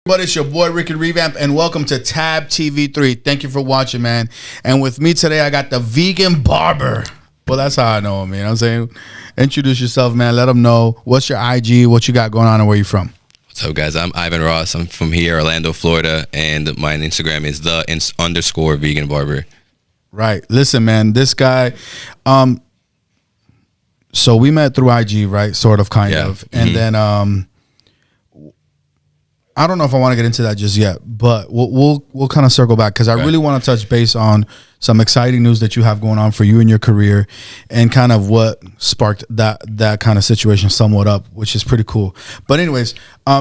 But it's your boy Ricky Revamp, and welcome to Tab TV3. Thank you for watching, man. And with me today, I got the Vegan Barber. Well, that's how I know him, man. You know what I'm saying? Introduce yourself, man. Let them know what's your IG, what you got going on, and where you from. What's up, guys? I'm Ivan Ross. I'm from here, Orlando, Florida, and my Instagram is __ Vegan Barber. Right. Listen, man, this guy, so we met through IG, right? Sort of, kind of. And then, I don't know if I want to get into that just yet, but we'll kind of circle back because I really want to touch base on some exciting news that you have going on for you in your career and kind of what sparked that kind of situation somewhat up, which is pretty cool. But anyways,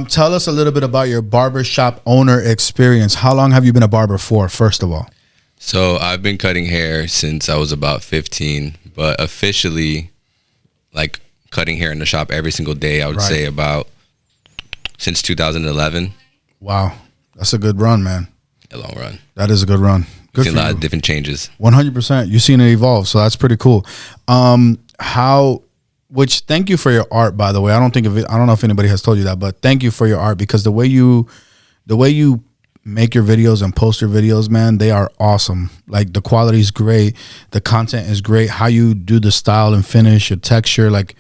tell us a little bit about your barbershop owner experience. How long have you been a barber for, first of all? So I've been cutting hair since I was about 15, but officially, like cutting hair in the shop every single day, I would say about since 2011. Wow, that's a good run, man. A long run. That is a good run. Good seen a lot of different changes. 100%. You've seen it evolve, so that's pretty cool. Thank you for your art, by the way. I don't know if anybody has told you that, but thank you for your art because the way you make your videos and post your videos, man, they are awesome. Like the quality is great, the content is great. How you do the style and finish, your texture, like.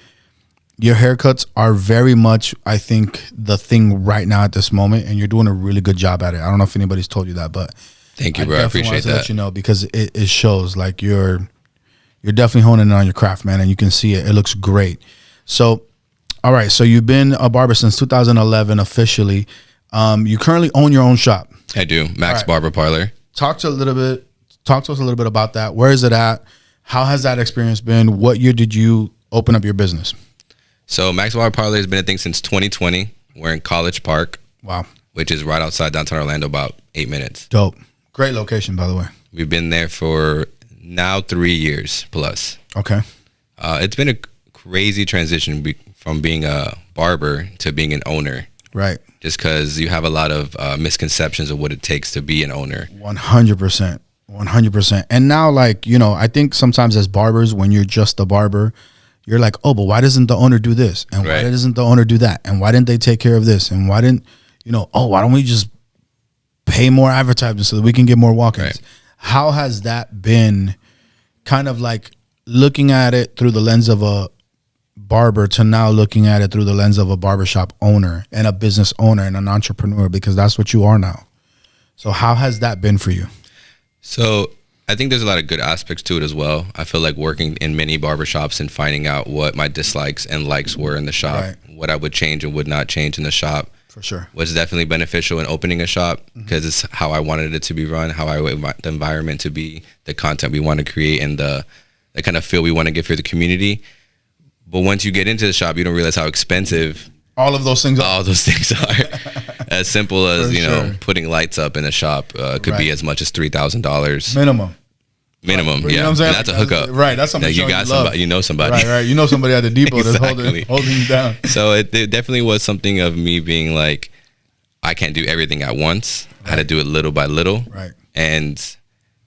Your haircuts are very much, I think, the thing right now at this moment, and you're doing a really good job at it. I don't know if anybody's told you that, but thank you, bro. I appreciate that. Let you know because it shows. Like you're definitely honing in on your craft, man, and you can see it. It looks great. So, all right. So you've been a barber since 2011 officially. You currently own your own shop. I do. Max Barber Parlor. Talk to us a little bit about that. Where is it at? How has that experience been? What year did you open up your business? So Max Barber Parlor has been a thing since 2020. We're in College Park. Wow. Which is right outside downtown Orlando, about 8 minutes. Dope. Great location, by the way. We've been there for now 3 years plus. Okay. It's been a crazy transition from being a barber to being an owner. Right. Just because you have a lot of misconceptions of what it takes to be an owner. 100%. 100%. And now, like, you know, I think sometimes as barbers, when you're just a barber, you're like, oh, but why doesn't the owner do this? And why doesn't the owner do that? And why didn't they take care of this? And why didn't, why don't we just pay more advertising so that we can get more walk-ins? Right. How has that been kind of like looking at it through the lens of a barber to now looking at it through the lens of a barbershop owner and a business owner and an entrepreneur, because that's what you are now. So how has that been for you? So I think there's a lot of good aspects to it as well. I feel like working in many barbershops and finding out what my dislikes and likes were in the shop, what I would change and would not change in the shop. For sure. Was definitely beneficial in opening a shop because it's how I wanted it to be run, how I want the environment to be, the content we want to create, and the kind of feel we want to give for the community. But once you get into the shop, you don't realize how expensive all of those things are. As simple as, putting lights up in a shop could be as much as $3,000. Minimum. Minimum, right. Yeah. You know what I'm saying? And that's a hookup. Right. That's something you got somebody. You know somebody. Right. You know somebody at the depot exactly. that's holding you down. So it definitely was something of me being like, I can't do everything at once. I had to do it little by little. Right. And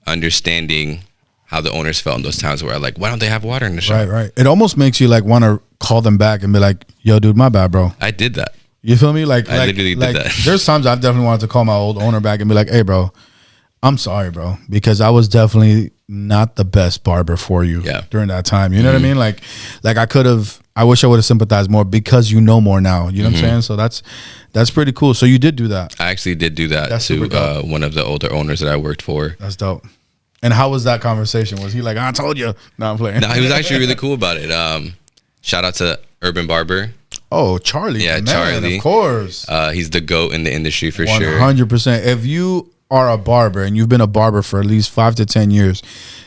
understanding how the owners felt in those times where like, why don't they have water in the shop? Right. It almost makes you like want to call them back and be like, yo, dude, my bad, bro. I did that. You feel me? I literally did that. There's times I've definitely wanted to call my old owner back and be like, hey, bro, I'm sorry, bro, because I was definitely not the best barber for you during that time. You know what I mean? Like I wish I would have sympathized more because you know more now. You know what I'm saying? So that's pretty cool. So you did do that. I actually did do that to one of the older owners that I worked for. That's dope. And how was that conversation? Was he like, I told you? No, I'm playing. No, he was actually really cool about it. Shout out to Urban Barber. Oh, Charlie. Yeah, man, Charlie. Of course. He's the GOAT in the industry for sure. 100%. If you are a barber and you've been a barber for at least 5 to 10 years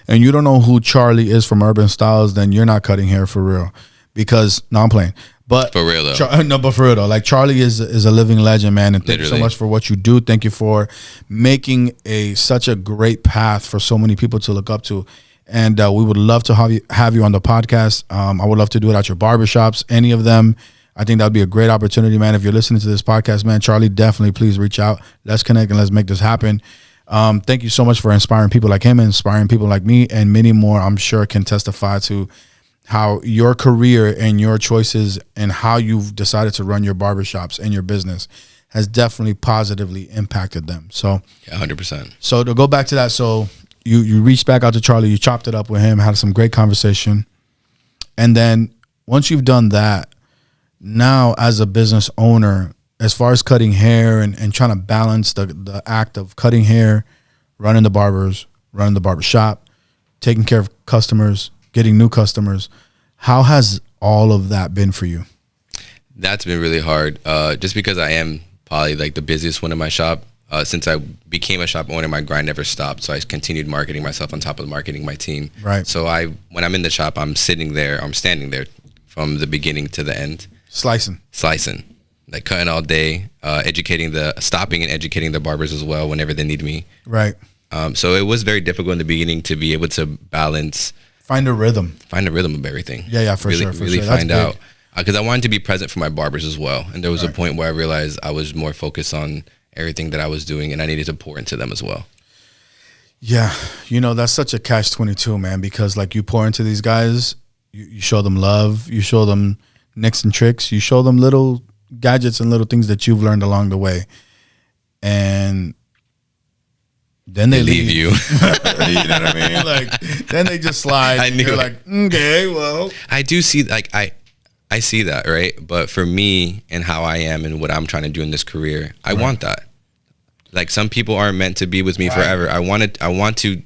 and you don't know who Charlie is from Urban Styles, then you're not cutting hair for real. Because, no, I'm playing. But for real though. But for real though. Like Charlie is a living legend, man. And thank you so much for what you do. Thank you for making such a great path for so many people to look up to. And we would love to have you on the podcast. I would love to do it at your barbershops, any of them. I think that would be a great opportunity, man. If you're listening to this podcast, man, Charlie, definitely please reach out. Let's connect and let's make this happen. Thank you so much for inspiring people like him and inspiring people like me, and many more, I'm sure, can testify to how your career and your choices and how you've decided to run your barbershops and your business has definitely positively impacted them. So Yeah, 100%. So to go back to that, so you reached back out to Charlie, you chopped it up with him, had some great conversation. And then once you've done that, now as a business owner, as far as cutting hair and trying to balance the act of cutting hair, running the barbers, running the barbershop, taking care of customers, getting new customers, how has all of that been for you? That's been really hard, just because I am probably like the busiest one in my shop. Since I became a shop owner, my grind never stopped. So I continued marketing myself on top of marketing my team. Right. So when I'm in the shop, I'm standing there from the beginning to the end. Slicing, like cutting all day, stopping and educating the barbers as well whenever they need me. Right. So it was very difficult in the beginning to be able to balance. Find a rhythm of everything. Yeah, for sure. Really find out. Because I wanted to be present for my barbers as well. And there was a point where I realized I was more focused on everything that I was doing, and I needed to pour into them as well. Yeah. That's such a catch-22, man, because like you pour into these guys, you show them love, you show them nicks and tricks, you show them little gadgets and little things that you've learned along the way. And then they leave you. You know what I mean? Like, then they just slide. And you're like, okay, well. I do see, like, I see that, right? But for me and how I am and what I'm trying to do in this career, I want that. Like, some people aren't meant to be with me forever. I want to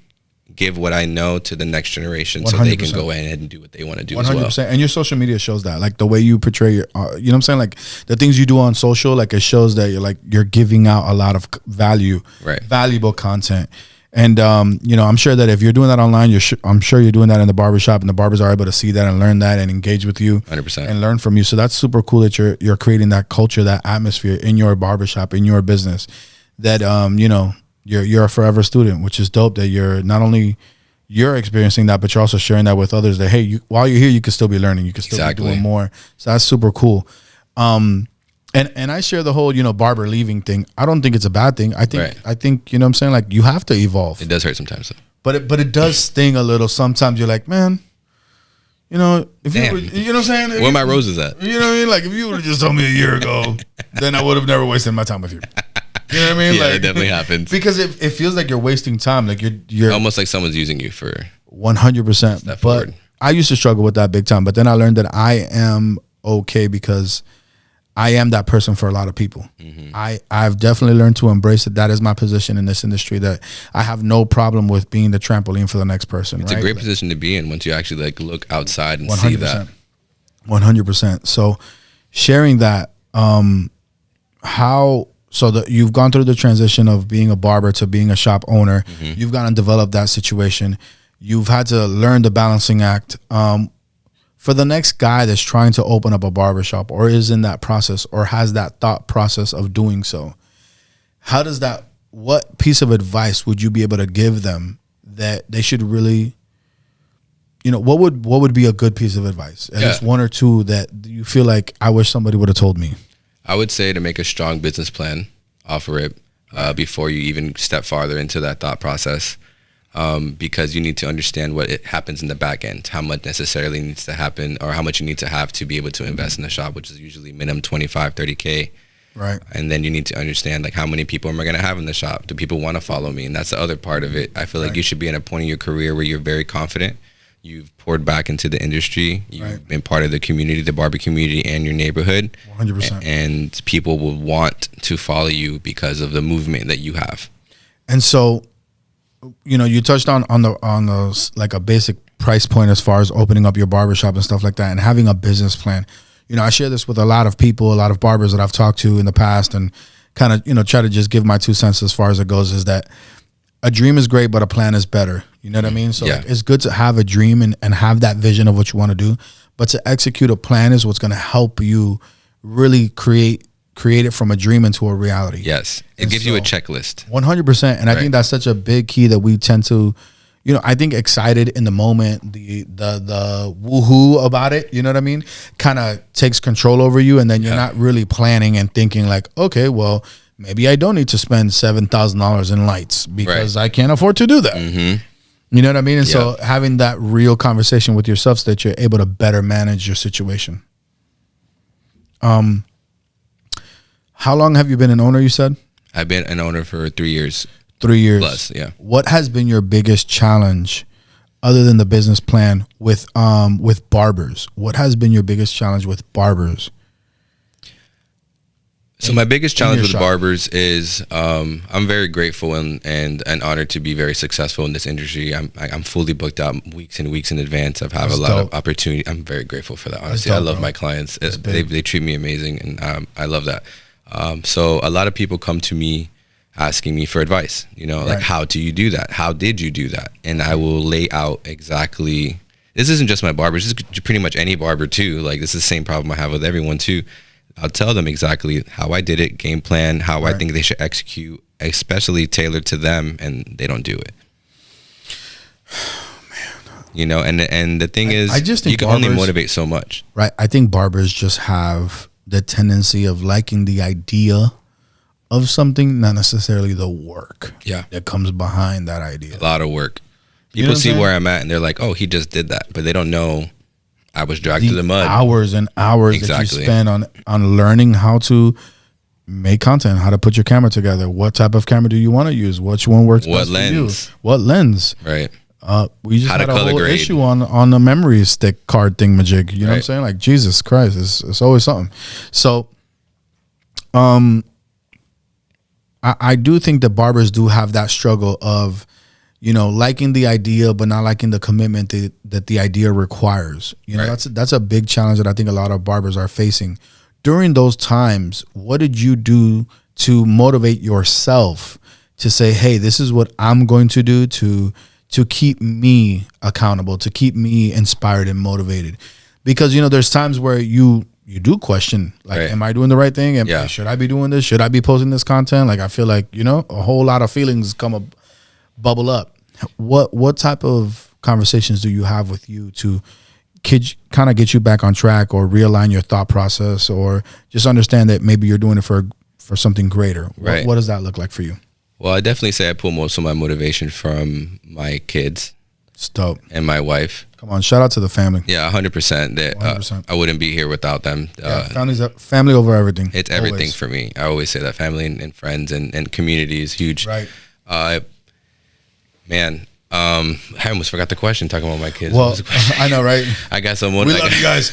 give what I know to the next generation 100%. So they can go ahead and do what they want to do 100%. As well. And your social media shows that. Like, the way you portray your, you know what I'm saying? Like, the things you do on social, like, it shows that you're giving out a lot of valuable content. And, I'm sure that if you're doing that online, I'm sure you're doing that in the barbershop, and the barbers are able to see that and learn that and engage with you 100%. And learn from you. So that's super cool that you're creating that culture, that atmosphere in your barbershop, in your business, that, you're a forever student, which is dope that you're not only you're experiencing that, but you're also sharing that with others that, hey, while you're here, you can still be learning. You can still be doing more. So that's super cool. And I share the whole, barber leaving thing. I don't think it's a bad thing. I think, you know what I'm saying? Like, you have to evolve. It does hurt sometimes, though. But it does sting a little. Sometimes you're like, man, if you were, you know what I'm saying? Where my roses at? You know what I mean? Like, if you would have just told me a year ago, then I would have never wasted my time with you. You know what I mean? Yeah, like, it definitely happens. Because it feels like you're wasting time. Like, you're almost like someone's using you for 100%. But I used to struggle with that big time. But then I learned that I am okay because I am that person for a lot of people. Mm-hmm. I've definitely learned to embrace it. That is my position in this industry, that I have no problem with being the trampoline for the next person. It's a great position to be in once you actually look outside and 100%. See that. 100%. So sharing that, you've gone through the transition of being a barber to being a shop owner. Mm-hmm. You've gone and developed that situation. You've had to learn the balancing act. For the next guy that's trying to open up a barbershop or is in that process or has that thought process of doing so, what piece of advice would you be able to give them that they should really, what would be a good piece of advice? At least one or two that you feel like, I wish somebody would have told me. I would say to make a strong business plan off of it before you even step farther into that thought process. Because you need to understand what happens in the back end, how much necessarily needs to happen or how much you need to have to be able to invest in the shop, which is usually minimum 25, 30K. Right. And then you need to understand how many people am I going to have in the shop? Do people want to follow me? And that's the other part of it. I feel like you should be at a point in your career where you're very confident. You've poured back into the industry. You've been part of the community, the barber community and your neighborhood. 100%. And people will want to follow you because of the movement that you have. And so, you touched on the like a basic price point as far as opening up your barbershop and stuff like that and having a business plan. I share this with a lot of people, a lot of barbers that I've talked to in the past, and kind of, try to just give my 2 cents as far as it goes, is that a dream is great, but a plan is better. You know what I mean? So it's good to have a dream and have that vision of what you want to do, but to execute a plan is what's going to help you really create it from a dream into a reality. Yes. It gives you a checklist. 100%. And I think that's such a big key that we tend to, I think excited in the moment, the woohoo about it, you know what I mean? Kind of takes control over you. And then you're not really planning and thinking like, okay, well, maybe I don't need to spend $7,000 in lights because I can't afford to do that. Mm-hmm. You know what I mean? And so having that real conversation with yourself so that you're able to better manage your situation. How long have you been an owner, you said? I've been an owner for 3 years. 3 years. Plus, yeah. What has been your biggest challenge other than the business plan with barbers? What has been your biggest challenge with barbers? So my biggest challenge with barbers is I'm very grateful and honored to be very successful in this industry. I'm fully booked out weeks and weeks in advance. I've had a lot of opportunity. I'm very grateful for that. Honestly, I love my clients. They treat me amazing, and I love that. So a lot of people come to me asking me for advice. You know, like, how do you do that? How did you do that? And I will lay out exactly. This isn't just my barbers. This is pretty much any barber too. Like, this is the same problem I have with everyone too. I'll tell them exactly how I did it, game plan, how I think they should execute, especially tailored to them, and they don't do it. Oh, man. You know, and the thing is, I just think you can only motivate so much. Right. I think barbers just have the tendency of liking the idea of something, not necessarily the work that comes behind that idea. A lot of work. People see where I'm at, and they're like, oh, he just did that. But they don't know I was dragged through the mud. Hours and hours that you spend on learning how to make content, how to put your camera together. What type of camera do you want to use? Which one works best for you? What lens? Right. We just had a whole issue on the memory stick card thingamajig. You know what I'm saying? Like, Jesus Christ, it's always something. So, I do think that barbers do have that struggle of, you know, liking the idea, but not liking the commitment that the idea requires. You know, that's a big challenge that I think a lot of barbers are facing. During those times, what did you do to motivate yourself to say, hey, this is what I'm going to do to keep me accountable, to keep me inspired and motivated? Because, you know, there's times where you do question, like, am I doing the right thing? Should I be doing this? Should I be posting this content? Like, I feel like, you know, a whole lot of feelings bubble up. What type of conversations do you have with you to kind of get you back on track, or realign your thought process, or just understand that maybe you're doing it for something greater? What does that look like for you? Well, I definitely say I pull most of my motivation from my kids. It's dope. And my wife. Come on, shout out to the family. Yeah, 100%. That 100%. I wouldn't be here without them. Family over everything. It's everything for me. I always say that family and friends and community is huge. Right. Man, I almost forgot the question talking about my kids. Well, I know, right? I got someone. We love you guys.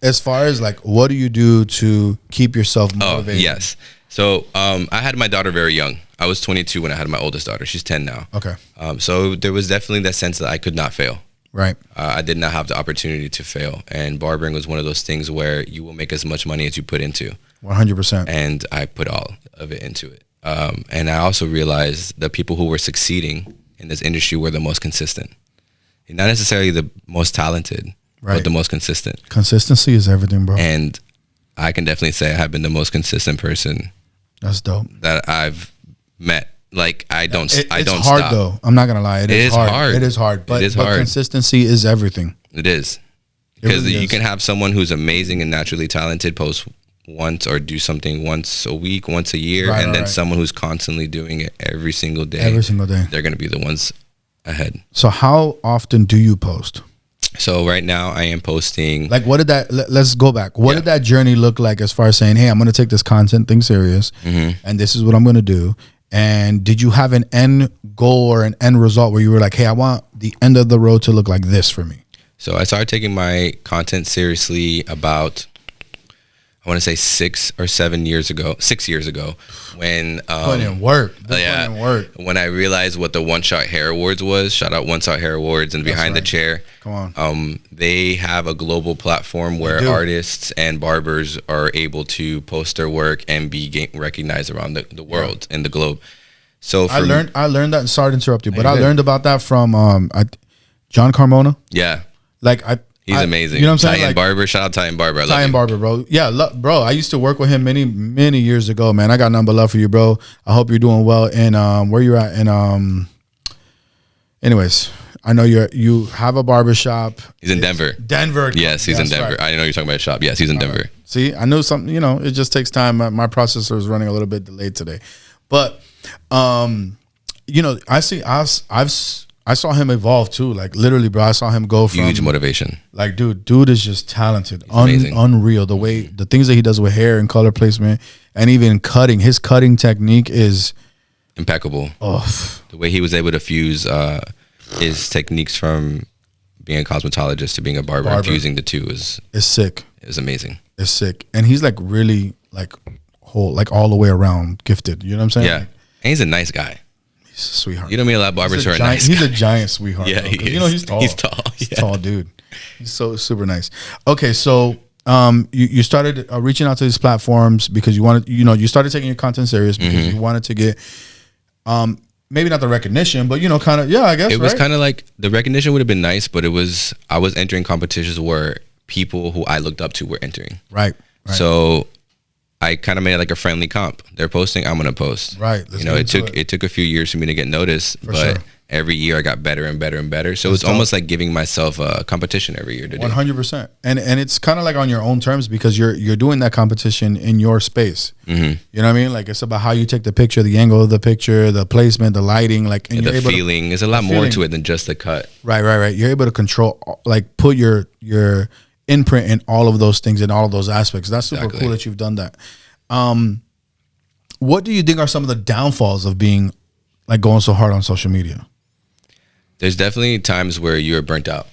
As far as, like, what do you do to keep yourself motivated? Oh, yes. So I had my daughter very young. I was 22 when I had my oldest daughter. She's 10 now. Okay. So there was definitely that sense that I could not fail. Right. I did not have the opportunity to fail. And barbering was one of those things where you will make as much money as you put into. 100%. And I put all of it into it. And I also realized the people who were succeeding in this industry were the most consistent. Not necessarily the most talented, but the most consistent. Consistency is everything, bro. And I can definitely say I have been the most consistent person. That's dope. That I've met. Like, I don't It's stop. hard, though. I'm not going to lie. It is hard. It is hard. But consistency is everything. It is. Because really you can have someone who's amazing and naturally talented post once or do something once a week, once a year, and then someone who's constantly doing it every single day. Every single day. They're going to be the ones ahead. So how often do you post? So right now I am posting. Like, what did that, let's go back. What did that journey look like as far as saying, hey, I'm going to take this content thing serious, and this is what I'm going to do? And did you have an end goal or an end result where you were like, hey, I want the end of the road to look like this for me? So I started taking my content seriously about, I want to say 6 or 7 years ago, 6 years ago, when putting in work. When I realized what the One Shot Hair Awards was. Shout out One Shot Hair Awards and Behind the Chair. Come on. They have a global platform where artists and barbers are able to post their work and be recognized around the world and the globe. So I learned that. Sorry to interrupt you, but I learned about that from John Carmona. Yeah. Like he's amazing. You know what I'm saying? Titan Barber. Shout out Titan Barber. I love Titan Barber, bro. Yeah, bro. I used to work with him many years ago, man. I got nothing but love for you, bro. I hope you're doing well. And where you're at? And anyways, I know you have a barbershop. He's in Denver. Denver. Yes, he's in Denver. Right. I know you're talking about a shop. Yes, he's in Denver. Right. See, I know something. You know, it just takes time. My processor is running a little bit delayed today, but you know, I see. I saw him evolve too. Like literally, bro, I saw him go from Huge motivation. Like, dude is just talented, amazing. Unreal. The way the things that he does with hair and color placement, and even cutting, his cutting technique is impeccable. Oh, the way he was able to fuse his techniques from being a cosmetologist to being a barber. And fusing the two is sick. It was amazing. It's sick, and he's like really like whole, like all the way around gifted. You know what I'm saying? Yeah, like, and he's a nice guy. He's a sweetheart. You don't meet a lot of barbers who are nice. He's a giant sweetheart. Yeah, he is. You know, he's tall. He's tall. He's a tall dude. He's so super nice. Okay, so you started reaching out to these platforms because you wanted, you started taking your content serious because you wanted to get maybe not the recognition, but kind of, I guess it was kind of like the recognition would have been nice, but I was entering competitions where people who I looked up to were entering. Right. So I kind of made it like a friendly comp. They're posting, I'm gonna post. Right. It took a few years for me to get noticed, but every year I got better and better and better. So it's almost like giving myself a competition every year to do. 100%. And it's kind of like on your own terms because you're doing that competition in your space. You know what I mean? Like it's about how you take the picture, the angle of the picture, the placement, the lighting, like and the feeling. There's a lot more to it than just the cut. Right. You're able to control, like put your imprint in all of those things, in all of those aspects. That's super cool that you've done that. What do you think are some of the downfalls of being like going so hard on social media? There's definitely times where you're burnt out.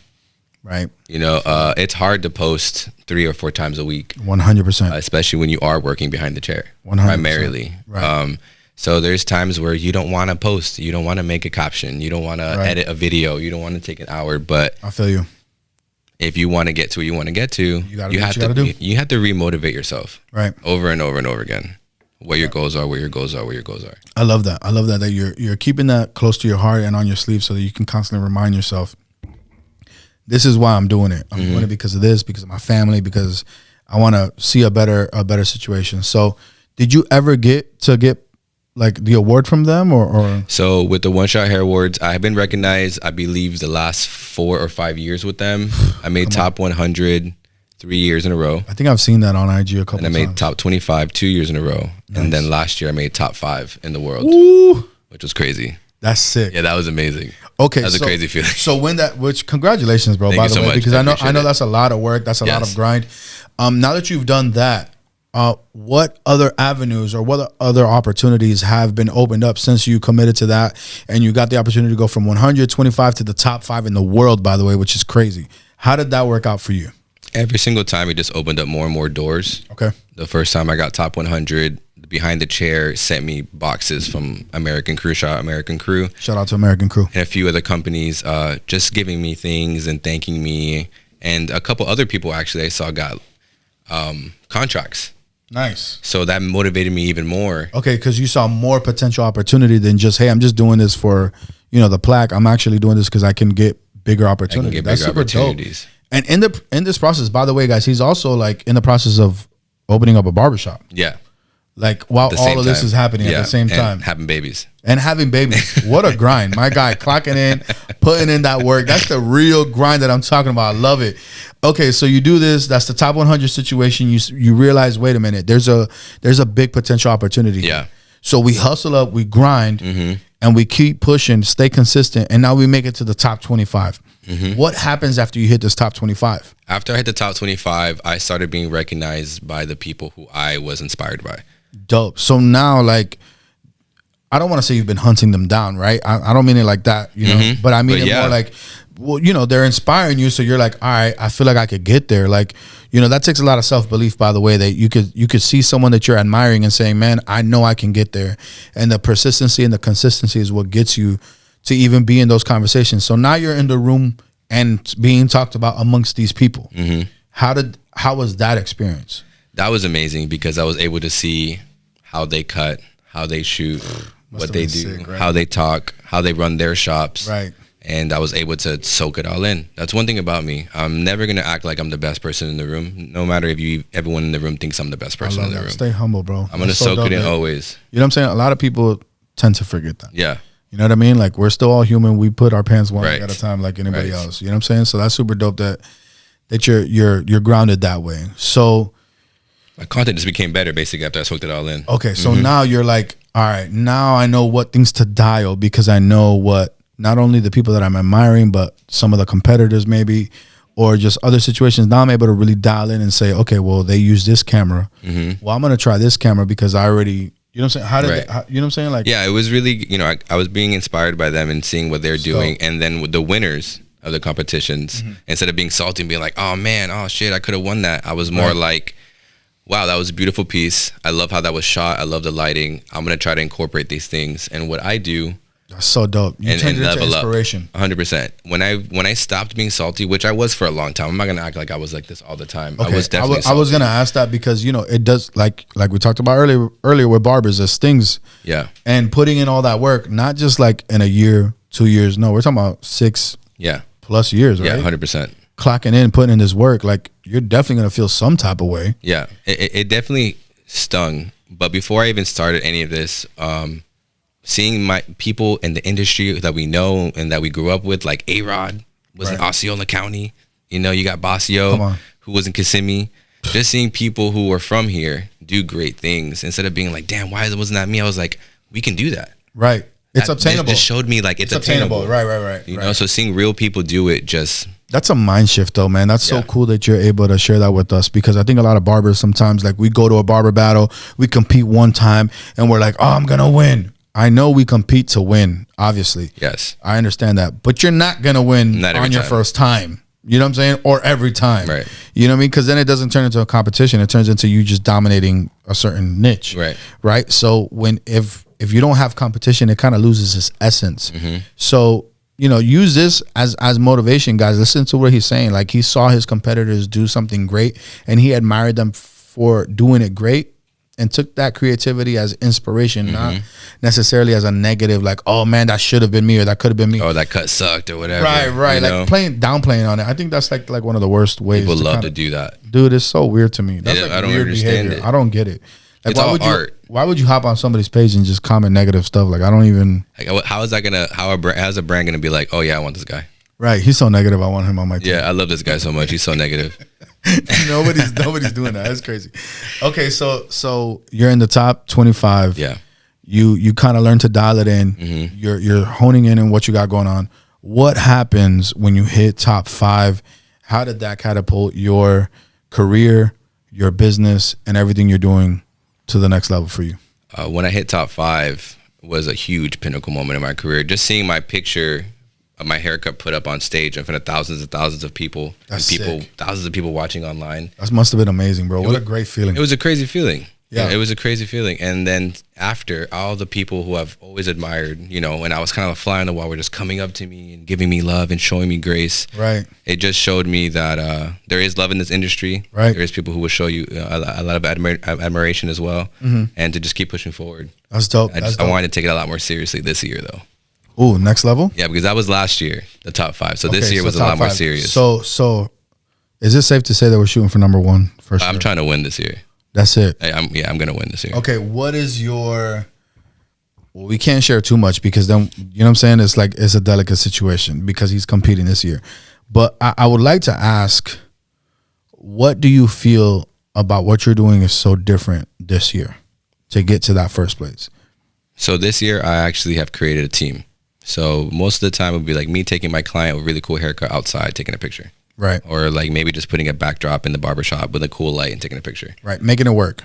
Right. It's hard to post 3 or 4 times a week. 100%. Especially when you are working behind the chair. 100%. Primarily. Right. So there's times where you don't want to post. You don't want to make a caption. You don't want to edit a video. You don't want to take an hour. But I feel you. If you want to get to where you want to get to, you have to remotivate yourself. Right. Over and over and over again. What your goals are. I love that. That you're keeping that close to your heart and on your sleeve so that you can constantly remind yourself, this is why I'm doing it. I'm doing it because of this, because of my family, because I want to see a better situation. So did you ever get like the award from them or? So with the One Shot Hair Awards, I have been recognized, I believe the last 4 or 5 years with them. I made top 100 3 years in a row. I think I've seen that on IG a couple times. And I made top 25 2 years in a row. Nice. And then last year I made top 5 in the world. Ooh. Which was crazy. That's sick. Yeah, that was amazing. Okay. That was a crazy feeling. So congratulations, bro, by the way, because I know that's a lot of work. That's a lot of grind. Now that you've done that, what other avenues or what other opportunities have been opened up since you committed to that and you got the opportunity to go from 125 to the top 5 in the world, by the way, which is crazy. How did that work out for you? Every single time it just opened up more and more doors. Okay. The first time I got top 100, Behind the Chair sent me boxes from American Crew. Shout out to American Crew. And a few other companies just giving me things and thanking me. And a couple other people actually I saw got contracts. Nice. So that motivated me even more. Okay, because you saw more potential opportunity than just, hey, I'm just doing this for, the plaque. I'm actually doing this because I can get bigger opportunities. That's super dope. And in this process, by the way, guys, he's also like in the process of opening up a barbershop. Yeah. Like while all of this is happening at the same time. Having babies. What a grind. My guy, clocking in, putting in that work. That's the real grind that I'm talking about. I love it. Okay, so you do this. That's the top 100 situation. You realize, wait a minute, there's a big potential opportunity. Yeah. So we hustle up, we grind, and we keep pushing, stay consistent, and now we make it to the top 25. What happens after you hit this top 25? After I hit the top 25, I started being recognized by the people who I was inspired by. Dope. So now, like, I don't want to say you've been hunting them down, right? I don't mean it like that, but I mean it more like, well, they're inspiring you. So you're like, all right, I feel like I could get there. Like, that takes a lot of self-belief, by the way, that you could see someone that you're admiring and saying, man, I know I can get there. And the persistency and the consistency is what gets you to even be in those conversations. So now you're in the room and being talked about amongst these people. How was that experience? That was amazing because I was able to see how they cut, how they shoot, what they do, sick, right? How they talk, how they run their shops. Right. And I was able to soak it all in. That's one thing about me. I'm never going to act like I'm the best person in the room, no matter if everyone in the room thinks I'm the best person in the room. Stay humble, bro. I'm going to soak it in always. You know what I'm saying? A lot of people tend to forget that. Yeah. You know what I mean? Like, we're still all human. We put our pants one leg at a time like anybody else. You know what I'm saying? So that's super dope that you're grounded that way. So my content just became better basically after I soaked it all in. Okay, so now you're like, all right, now I know what things to dial because I know what not only the people that I'm admiring, but some of the competitors maybe, or just other situations. Now I'm able to really dial in and say, okay, well, they use this camera. Well, I'm going to try this camera because I already, you know what I'm saying? How did they, you know what I'm saying? Like, yeah, it was really, you know, I was being inspired by them and seeing what they're doing. And then with the winners of the competitions, instead of being salty and being like, oh man, oh shit, I could have won that, I was more like, wow, that was a beautiful piece. I love how that was shot. I love the lighting. I'm going to try to incorporate these things. And what I do, that's so dope. You turned it into inspiration. 100%. When I stopped being salty, which I was for a long time, I'm not gonna act like I was like this all the time. Okay. I was definitely salty. I was gonna ask that because, you know, it does, like we talked about earlier with barbers, it stings. Yeah. And putting in all that work, not just like in a year, 2 years. No, we're talking about 6 plus years, right? Yeah, 100%. Clocking in, putting in this work, like you're definitely gonna feel some type of way. Yeah, it definitely stung. But before I even started any of this, seeing my people in the industry that we know and that we grew up with, like A-Rod was in Osceola County. You know, you got Basio, who was in Kissimmee. Just seeing people who are from here do great things. Instead of being like, damn, why wasn't that me? I was like, we can do that. Right. It's obtainable. It just showed me like it's obtainable. Right. You know, so seeing real people do it just... That's a mind shift though, man. That's so cool that you're able to share that with us, because I think a lot of barbers sometimes, like, we go to a barber battle, we compete one time and we're like, oh, I'm going to win. I know we compete to win, obviously. Yes. I understand that. But you're not going to win on your first time. You know what I'm saying? Or every time. Right. You know what I mean? Because then it doesn't turn into a competition. It turns into you just dominating a certain niche. Right. Right? So if you don't have competition, it kind of loses its essence. So, you know, use this as motivation, guys. Listen to what he's saying. Like, he saw his competitors do something great and he admired them for doing it great, and took that creativity as inspiration, not necessarily as a negative, like, oh man, that should have been me, or that could have been me. Oh, that cut sucked or whatever. Right. Like downplaying on it. I think that's like one of the worst ways. People love to do that. Dude, it's so weird to me. That's like I don't weird understand behavior. it. I don't get it. Like, it's all art. Why would you hop on somebody's page and just comment negative stuff? Like, I don't even. Like, how's a brand gonna be like, oh yeah, I want this guy? Right. He's so negative. I want him on my team. Yeah, I love this guy so much. He's so negative. nobody's doing that. That's crazy. Okay, so you're in the top 25. Yeah. You kind of learn to dial it in. You're honing in on what you got going on. What happens when you hit top 5? How did that catapult your career, your business, and everything you're doing to the next level for you? When I hit top 5 was a huge pinnacle moment in my career. Just seeing my picture of my haircut put up on stage in front of thousands and thousands of people. That's sick. Thousands of people watching online. That must have been amazing, bro. What a great feeling. It was a crazy feeling. Yeah. It was a crazy feeling. And then after, all the people who I've always admired, you know, when I was kind of a fly on the wall, were just coming up to me and giving me love and showing me grace. Right. It just showed me that there is love in this industry. Right. There is people who will show you a lot of admiration as well, and to just keep pushing forward. That's dope. I wanted to take it a lot more seriously this year, though. Ooh, next level? Yeah, because that was last year, the top 5. So this year was a lot more serious. So is it safe to say that we're shooting for number 1 for sure? I'm trying to win this year. That's it. I'm going to win this year. Okay, what is your... Well, we can't share too much because then, you know what I'm saying? It's like, it's a delicate situation because he's competing this year. But I would like to ask, what do you feel about what you're doing is so different this year to get to that first place? So this year, I actually have created a team. So most of the time it would be like me taking my client with a really cool haircut outside, taking a picture. Right. Or like maybe just putting a backdrop in the barbershop with a cool light and taking a picture. Right. Making it work.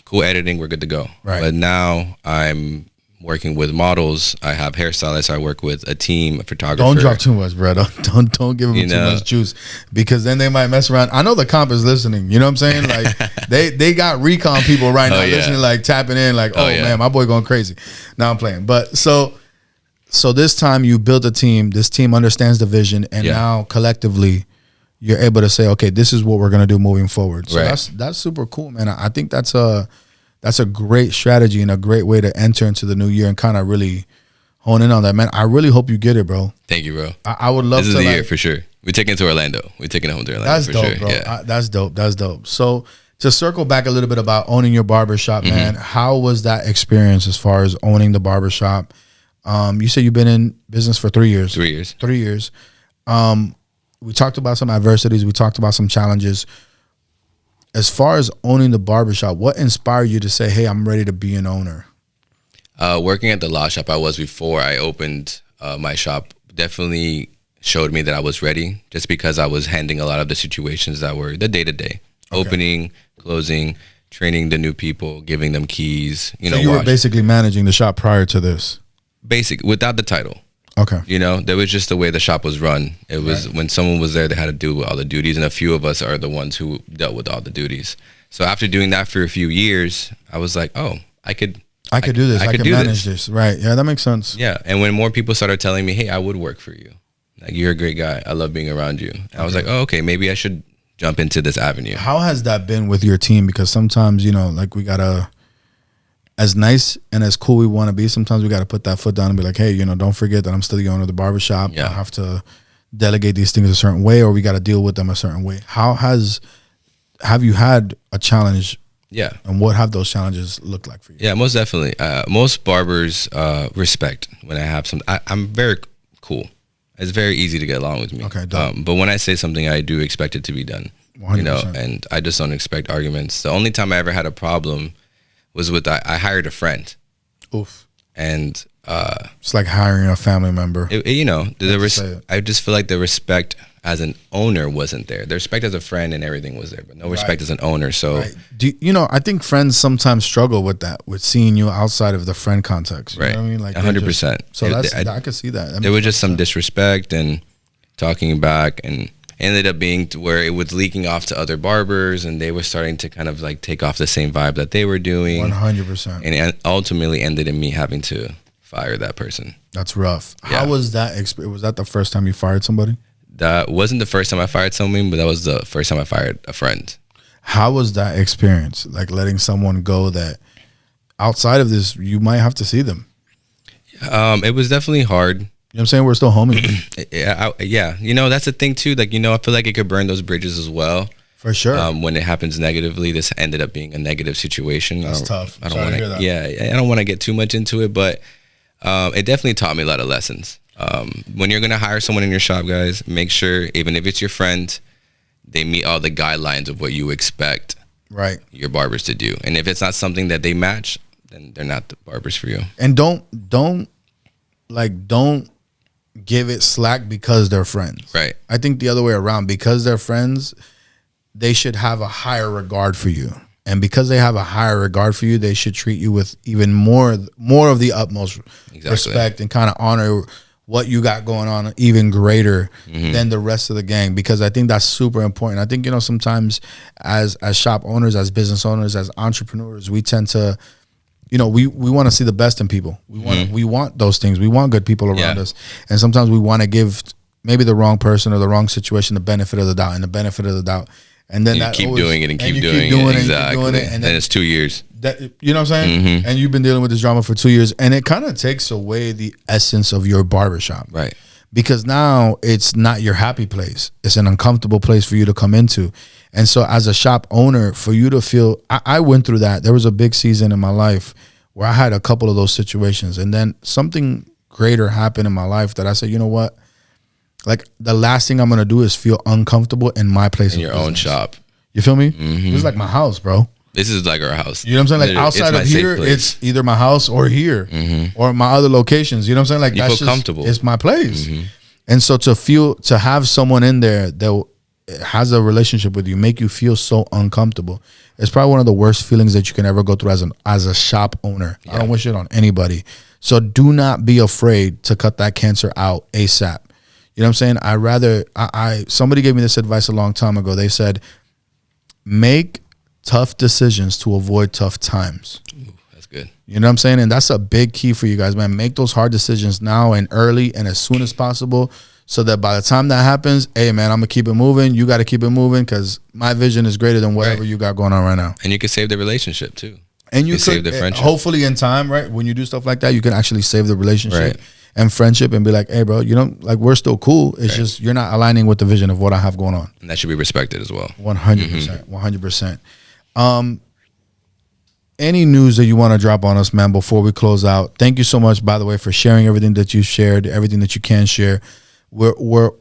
Cool editing, we're good to go. Right. But now I'm working with models. I have hairstylists. I work with a team, a photographer. Don't drop too much, bro. Don't give them too much juice, because then they might mess around. I know the comp is listening. You know what I'm saying? Like they got recon people right now listening, like tapping in, like, oh man, my boy going crazy. Now I'm playing. But so this time you built a team. This team understands the vision, and now collectively you're able to say, okay, this is what we're gonna do moving forward. So that's super cool, man. I think that's a great strategy and a great way to enter into the new year and kind of really hone in on that, man. I really hope you get it, bro. Thank you, bro. I would love to. This is the year for sure. We're taking it to Orlando. We're taking it home to Orlando. That's for dope, sure. bro. Yeah. That's dope. That's dope. So to circle back a little bit about owning your barbershop, man, how was that experience as far as owning the barbershop? You said you've been in business for 3 years. 3 years. 3 years. We talked about some adversities. We talked about some challenges. As far as owning the barbershop, what inspired you to say, hey, I'm ready to be an owner? Working at the law shop I was before, I opened my shop definitely showed me that I was ready, just because I was handling a lot of the situations that were the day-to-day. Opening, closing, training the new people, giving them keys. So you were basically managing the shop prior to this? Without the title. Okay. That was just the way the shop was run. It was when someone was there, they had to do all the duties, and a few of us are the ones who dealt with all the duties. So after doing that for a few years, I was like, oh, I could do this. I could manage this. Right. Yeah, that makes sense. Yeah. And when more people started telling me, hey, I would work for you. Like, you're a great guy. I love being around you. And I was like, oh, okay, maybe I should jump into this avenue. How has that been with your team? Because sometimes, like, we gotta, as nice and as cool we want to be, sometimes we got to put that foot down and be like, hey, don't forget that I'm still the owner of the barbershop. I have to delegate these things a certain way, or we got to deal with them a certain way. Have you had a challenge? Yeah. And what have those challenges looked like for you? Yeah, most definitely. Most barbers respect when I have some. I'm very cool. It's very easy to get along with me. Okay. But when I say something, I do expect it to be done. 100%. And I just don't expect arguments. The only time I ever had a problem was with I hired a friend. Oof. And it's like hiring a family member. I just feel like the respect as an owner wasn't there. The respect as a friend and everything was there, but no respect as an owner. So I think friends sometimes struggle with that, with seeing you outside of the friend context. You know what I mean? Like 100%. So I could see that. There was just some disrespect and talking back, and ended up being to where it was leaking off to other barbers, and they were starting to kind of like take off the same vibe that they were doing. 100%. And it ultimately ended in me having to fire that person. That's rough. Yeah. How was that experience? Was that the first time you fired somebody? That wasn't the first time I fired someone, but that was the first time I fired a friend. How was that experience? Like letting someone go that outside of this, you might have to see them. It was definitely hard. You know what I'm saying? We're still homies. Yeah. That's the thing too. Like, I feel like it could burn those bridges as well. For sure. When it happens negatively, this ended up being a negative situation. That's tough. I don't want to. Yeah, I don't want to get too much into it, but it definitely taught me a lot of lessons. When you're gonna hire someone in your shop, guys, make sure, even if it's your friend, they meet all the guidelines of what you expect your barbers to do. And if it's not something that they match, then they're not the barbers for you. And don't give it slack because they're friends. Right. I think the other way around, because they're friends, they should have a higher regard for you. And because they have a higher regard for you, they should treat you with even more of the utmost respect and kind of honor what you got going on even greater than the rest of the gang, because I think that's super important. I think, sometimes as shop owners, as business owners, as entrepreneurs, we tend to, we want to see the best in people. We want those things. We want good people around us. And sometimes we want to give maybe the wrong person or the wrong situation the benefit of the doubt, and then you keep doing it and keep doing it. Exactly. And then it's 2 years. You know what I'm saying? And you've been dealing with this drama for 2 years, and it kind of takes away the essence of your barbershop. Right. Because now it's not your happy place. It's an uncomfortable place for you to come into. And so as a shop owner, for you to feel, I went through that. There was a big season in my life where I had a couple of those situations, and then something greater happened in my life that I said, you know what? Like, the last thing I'm going to do is feel uncomfortable in my place. In your own shop. You feel me? This is like my house, bro. This is like our house. You know what I'm saying? Like, outside of here, it's either my house or here or my other locations. You know what I'm saying? Like, you that's feel comfortable. It's my place. And so to have someone in there that has a relationship with you, make you feel so uncomfortable, it's probably one of the worst feelings that you can ever go through as a shop owner. I don't wish it on anybody. So do not be afraid to cut that cancer out ASAP. You know what I'm saying? Somebody gave me this advice a long time ago. They said, make tough decisions to avoid tough times. Ooh, that's good. You know what I'm saying? And that's a big key for you guys, man. Make those hard decisions now and early and as soon as possible, so that by the time that happens, hey, man, I'm going to keep it moving. You got to keep it moving, because my vision is greater than whatever you got going on right now. And you can save the relationship too. And you could save the friendship. Hopefully in time, right? When you do stuff like that, you can actually save the relationship and friendship and be like, hey, bro, like, we're still cool. It's just you're not aligning with the vision of what I have going on. And that should be respected as well. 100%. 100%. Any news that you want to drop on us, man, before we close out? Thank you so much, by the way, for sharing everything that you shared, everything that you can share. We're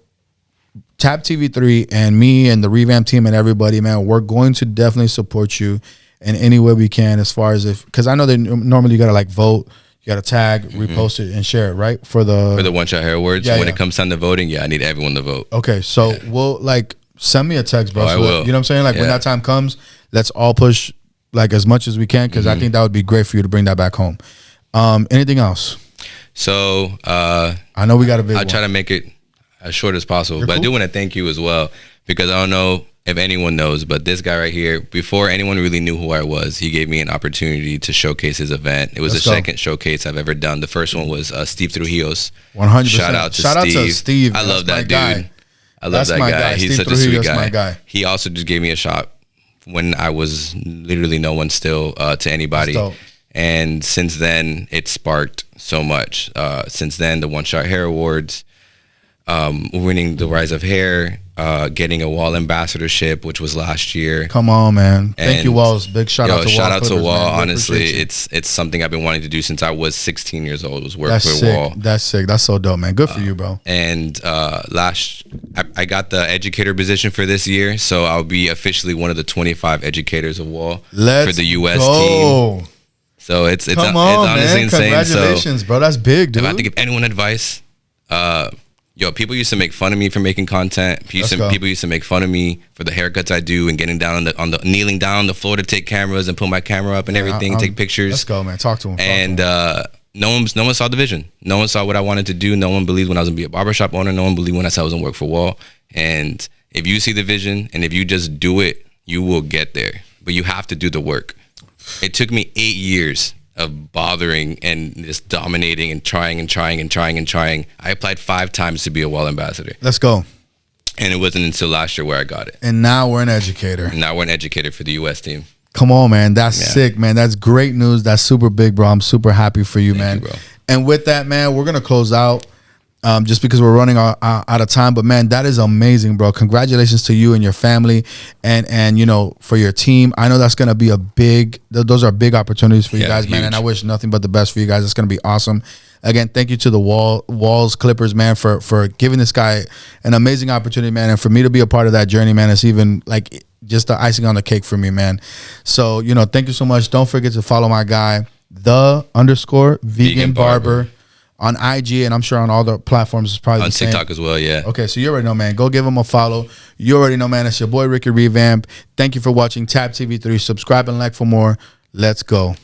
Tap TV3 and me and the Revamp team and everybody, man, we're going to definitely support you in any way we can, as far as because I know that normally you got to like vote. You got to tag, repost it, and share it, right? For the One Shot Hair Awards. When it comes time to voting, I need everyone to vote. Okay, so we'll like send me a text, bro. I will. You know what I'm saying? Like when that time comes, let's all push like as much as we can, because I think that would be great for you to bring that back home. Anything else? So I know we got a big I'll try to make it as short as possible. But I do want to thank you as well, because I don't know if anyone knows, but this guy right here, before anyone really knew who I was, he gave me an opportunity to showcase his event. It was the second showcase I've ever done. The first one was Steve Trujillo's. 100%. Shout out to Steve. I love that dude. I love that guy. He's such a sweet guy. He also just gave me a shot when I was literally no one still to anybody. And since then, it sparked so much. Since then, the One Shot Hair Awards, winning the Rise of Hair, getting a Wahl ambassadorship, which was last year. Come on, man. Thank you, Walls. Big shout out to Wahl. Shout out Clippers, to Wahl. Man. Honestly, it's something I've been wanting to do since I was 16 years old, was work That's for Wahl. That's sick. That's so dope, man. Good for you, bro. And I got the educator position for this year, so I'll be officially one of the 25 educators of Wahl for the U.S. team. So it's honestly insane. Congratulations, bro. That's big, dude. If I have to give anyone advice, people used to make fun of me for making content. People used to make fun of me for the haircuts I do and getting down kneeling down on the floor to take cameras and put my camera up and everything, take pictures. Let's go, man. Talk to him. And no one saw the vision. No one saw what I wanted to do. No one believed when I was gonna be a barbershop owner. No one believed when I said I was gonna work for Wahl. And if you see the vision and if you just do it, you will get there. But you have to do the work. It took me 8 years of bothering and just dominating and trying. I applied 5 times to be a Wahl ambassador. Let's go. And it wasn't until last year where I got it. And now we're an educator. For the U.S. team. Come on, man. That's sick, man. That's great news. That's super big, bro. I'm super happy for you, man. Thank you, bro. And with that, man, we're going to close out. Just because we're running out of time, but man, that is amazing, bro. Congratulations to you and your family, and you know, for your team. I know that's gonna be those are big opportunities for you guys, man. And I wish nothing but the best for you guys. It's gonna be awesome. Again, thank you to the Walls Clippers, man, for giving this guy an amazing opportunity, man, and for me to be a part of that journey, man. It's even like just the icing on the cake for me, man. So you know, thank you so much. Don't forget to follow my guy, _Vegan Barber. On IG, and I'm sure on all the platforms it's probably on the same. TikTok as well, yeah. Okay, so you already know, man. Go give him a follow. You already know, man. It's your boy Ricky Revamp. Thank you for watching Tab TV3. Subscribe and like for more. Let's go.